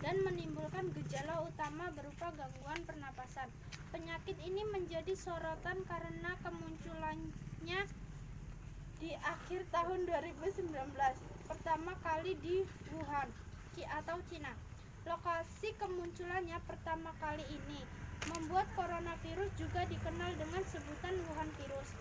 dan menimbulkan gejala utama berupa gangguan pernapasan. Penyakit ini menjadi sorotan karena kemunculannya di akhir tahun 2019, pertama kali di Wuhan atau Cina. Lokasi kemunculannya pertama kali ini membuat coronavirus juga dikenal dengan sebutan Wuhan virus.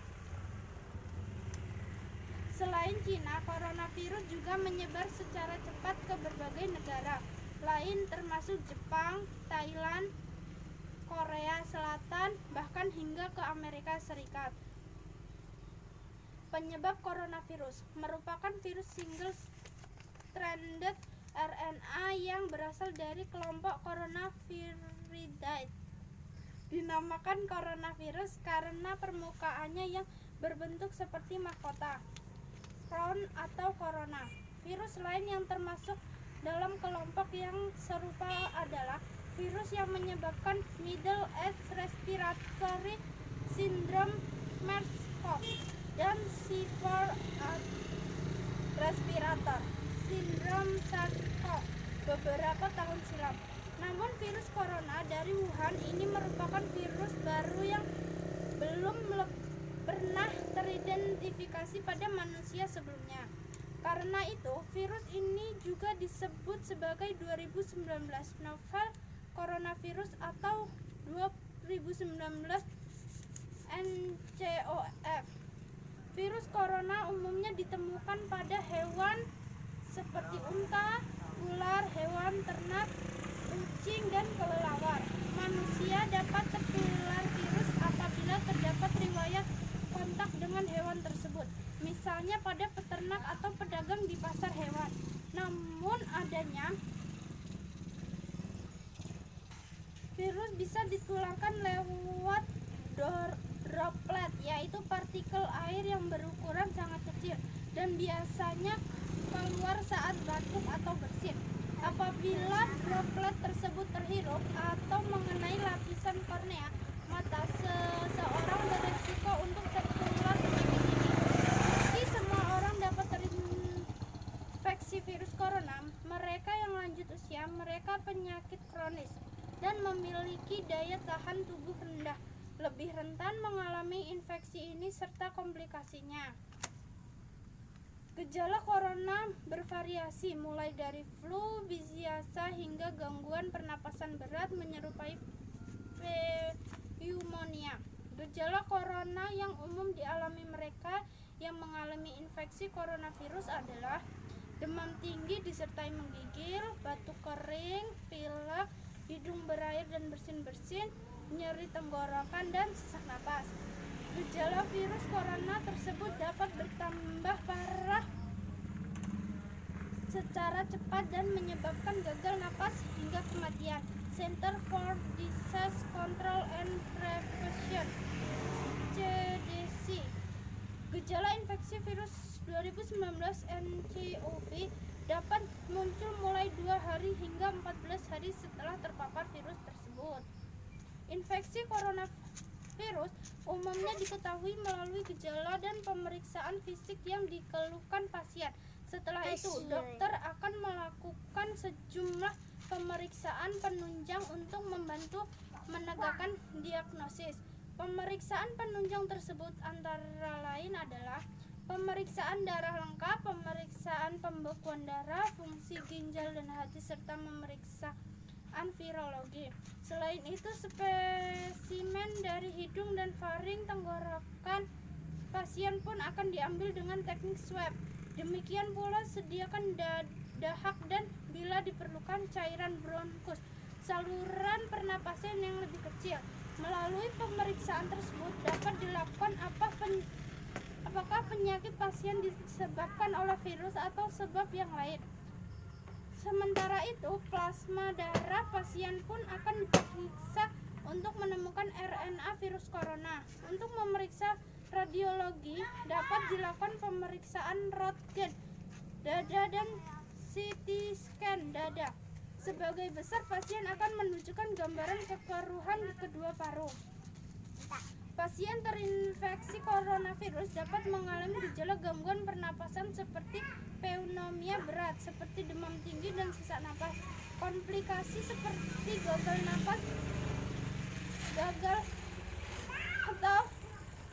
Selain Cina, coronavirus juga menyebar secara cepat ke berbagai negara lain termasuk Jepang, Thailand, Korea Selatan, bahkan hingga ke Amerika Serikat. Penyebab coronavirus merupakan virus single-stranded RNA yang berasal dari kelompok Coronaviridae. Dinamakan coronavirus karena permukaannya yang berbentuk seperti mahkota, crown atau corona. Virus lain yang termasuk dalam kelompok yang serupa adalah virus yang menyebabkan Middle East Respiratory Syndrome (MERS-CoV) dan Severe Respiratory Syndrome (SARS-CoV) beberapa tahun silam. Namun virus corona dari Wuhan ini merupakan virus baru yang belum pernah teridentifikasi pada manusia sebelumnya. Karena itu, virus ini juga disebut sebagai 2019 novel coronavirus atau 2019 nCoV. Virus corona umumnya ditemukan pada hewan seperti unta, ular, hewan ternak, kucing, dan kelelawar. Manusia dapat tertular virus apabila terdapat riwayat kontak dengan hewan tersebut, misalnya pada peternak atau pedagang di pasar hewan. Namun adanya virus bisa ditularkan lewat droplet, yaitu partikel air yang berukuran sangat kecil dan biasanya keluar saat batuk atau bersin. Apabila droplet tersebut terhirup atau mengenai lapisan kornea mata, seseorang beresiko untuk tertular penyakit ini. Meski semua orang dapat terinfeksi virus corona, mereka yang lanjut usia, mereka penyakit kronis, dan memiliki daya tahan tubuh rendah, lebih rentan mengalami infeksi ini serta komplikasinya. Gejala corona bervariasi mulai dari flu biasa hingga gangguan pernapasan berat menyerupai pneumonia. Gejala corona yang umum dialami mereka yang mengalami infeksi coronavirus adalah demam tinggi disertai menggigil, batuk kering, pilek, hidung berair dan bersin-bersin, nyeri tenggorokan, dan sesak napas. Gejala virus corona tersebut dapat bertambah parah secara cepat dan menyebabkan gagal napas hingga kematian. Center for Disease Control and Prevention (CDC). Gejala infeksi virus 2019 nCoV dapat muncul mulai 2 hari hingga 14 hari setelah terpapar virus tersebut. Infeksi coronavirus umumnya diketahui melalui gejala dan pemeriksaan fisik yang dikeluhkan pasien. Setelah itu, dokter akan melakukan sejumlah pemeriksaan penunjang untuk membantu menegakkan diagnosis. Pemeriksaan penunjang tersebut antara lain adalah pemeriksaan darah lengkap, pemeriksaan pembekuan darah, fungsi ginjal dan hati, serta pemeriksaan virologi. Selain itu, spesimen dari hidung dan faring tenggorokan pasien pun akan diambil dengan teknik swab. Demikian pula sediakan dahak dan bila diperlukan cairan bronkus, saluran pernapasan yang lebih kecil. Melalui pemeriksaan tersebut dapat dilakukan apakah penyakit pasien disebabkan oleh virus atau sebab yang lain. Sementara itu, plasma darah pasien pun akan diperiksa untuk menemukan RNA virus corona. Untuk memeriksa radiologi dapat dilakukan pemeriksaan röntgen dada dan CT scan dada. Sebagai besar, pasien akan menunjukkan gambaran kekeruhan di kedua paru. Pasien terinfeksi coronavirus dapat mengalami gejala gangguan pernapasan seperti pneumonia berat, seperti demam tinggi dan sesak napas. Komplikasi seperti gagal napas, gagal atau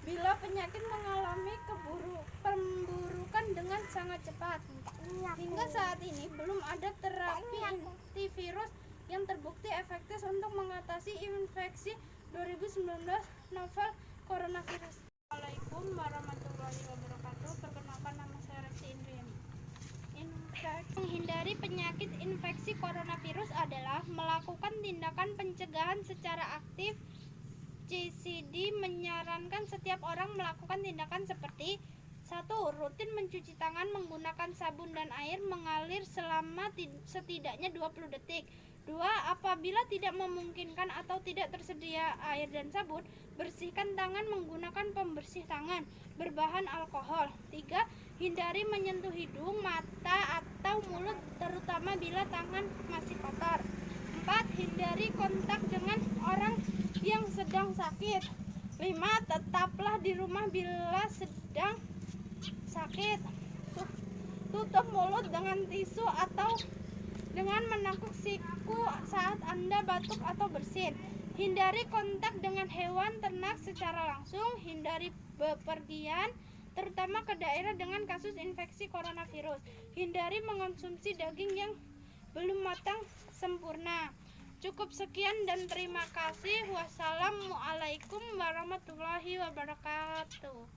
bila penyakit mengalami pemburukan dengan sangat cepat. Hingga saat ini belum ada terapi antivirus yang terbukti efektif untuk mengatasi infeksi 2019 novel coronavirus. Assalamualaikum warahmatullahi wabarakatuh. Perkenalkan, nama saya Resti Indriani. Menghindari penyakit infeksi coronavirus adalah melakukan tindakan pencegahan secara aktif. JCD menyarankan setiap orang melakukan tindakan seperti 1. Rutin mencuci tangan menggunakan sabun dan air mengalir selama setidaknya 20 detik. 2. Apabila tidak memungkinkan atau tidak tersedia air dan sabun, bersihkan tangan menggunakan pembersih tangan berbahan alkohol. 3. Hindari menyentuh hidung, mata, atau mulut terutama bila tangan masih kotor. 4. Hindari kontak dengan orang yang sedang sakit. 5. Tetaplah di rumah bila sedang sakit. Tutup mulut dengan tisu atau dengan menakuk siku saat Anda batuk atau bersin. Hindari kontak dengan hewan ternak secara langsung. Hindari bepergian, terutama ke daerah dengan kasus infeksi coronavirus. Hindari mengonsumsi daging yang belum matang sempurna. Cukup sekian dan terima kasih. Wassalamualaikum warahmatullahi wabarakatuh.